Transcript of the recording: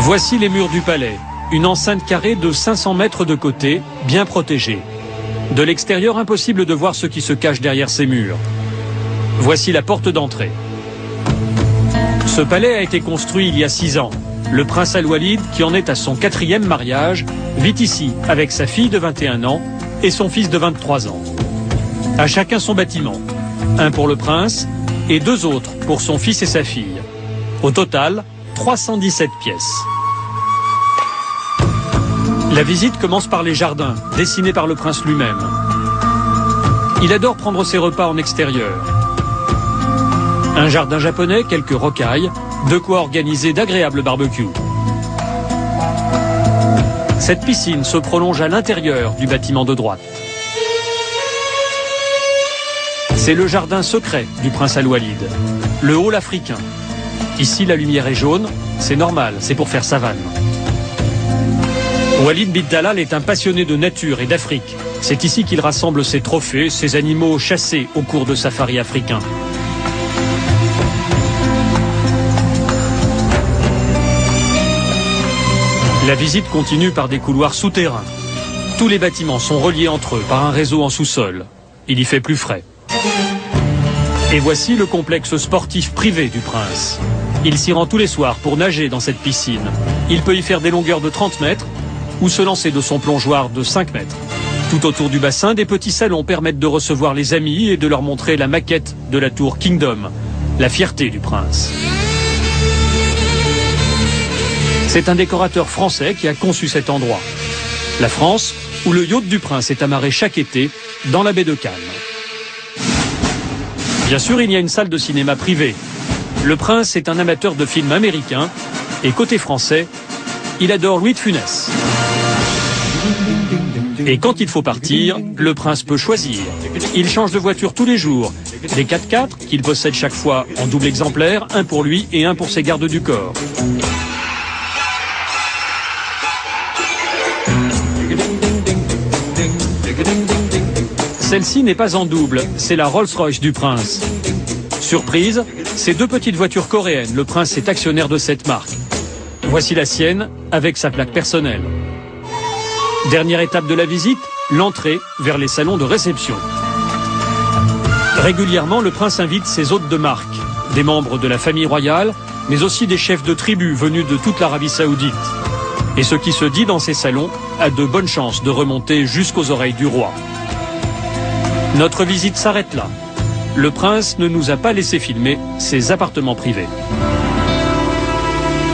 Voici les murs du palais, une enceinte carrée de 500 mètres de côté, bien protégée. De l'extérieur, impossible de voir ce qui se cache derrière ces murs. Voici la porte d'entrée. Ce palais a été construit il y a 6 ans. Le prince Al-Walid, qui en est à son 4e mariage, vit ici avec sa fille de 21 ans et son fils de 23 ans. À chacun son bâtiment. Un pour le prince et 2 autres pour son fils et sa fille. Au total, 317 pièces. La visite commence par les jardins, dessinés par le prince lui-même. Il adore prendre ses repas en extérieur. Un jardin japonais, quelques rocailles, de quoi organiser d'agréables barbecues. Cette piscine se prolonge à l'intérieur du bâtiment de droite. C'est le jardin secret du prince Al-Walid, le hall africain. Ici, la lumière est jaune, c'est normal, c'est pour faire savane. Walid bin Talal est un passionné de nature et d'Afrique. C'est ici qu'il rassemble ses trophées, ses animaux chassés au cours de safaris africains. La visite continue par des couloirs souterrains. Tous les bâtiments sont reliés entre eux par un réseau en sous-sol. Il y fait plus frais. Et voici le complexe sportif privé du prince. Il s'y rend tous les soirs pour nager dans cette piscine. Il peut y faire des longueurs de 30 mètres ou se lancer de son plongeoir de 5 mètres. Tout autour du bassin, des petits salons permettent de recevoir les amis et de leur montrer la maquette de la tour Kingdom, la fierté du prince. C'est un décorateur français qui a conçu cet endroit. La France, où le yacht du prince est amarré chaque été dans la baie de Cannes. Bien sûr, il y a une salle de cinéma privée. Le prince est un amateur de films américains et côté français, il adore Louis de Funès. Et quand il faut partir, le prince peut choisir. Il change de voiture tous les jours. Des 4x4 qu'il possède chaque fois en double exemplaire, un pour lui et un pour ses gardes du corps. Celle-ci n'est pas en double, c'est la Rolls-Royce du prince. Surprise, ces 2 petites voitures coréennes, le prince est actionnaire de cette marque. Voici la sienne, avec sa plaque personnelle. Dernière étape de la visite, l'entrée vers les salons de réception. Régulièrement, le prince invite ses hôtes de marque, des membres de la famille royale, mais aussi des chefs de tribus venus de toute l'Arabie Saoudite. Et ce qui se dit dans ces salons a de bonnes chances de remonter jusqu'aux oreilles du roi. Notre visite s'arrête là. Le prince ne nous a pas laissé filmer ses appartements privés.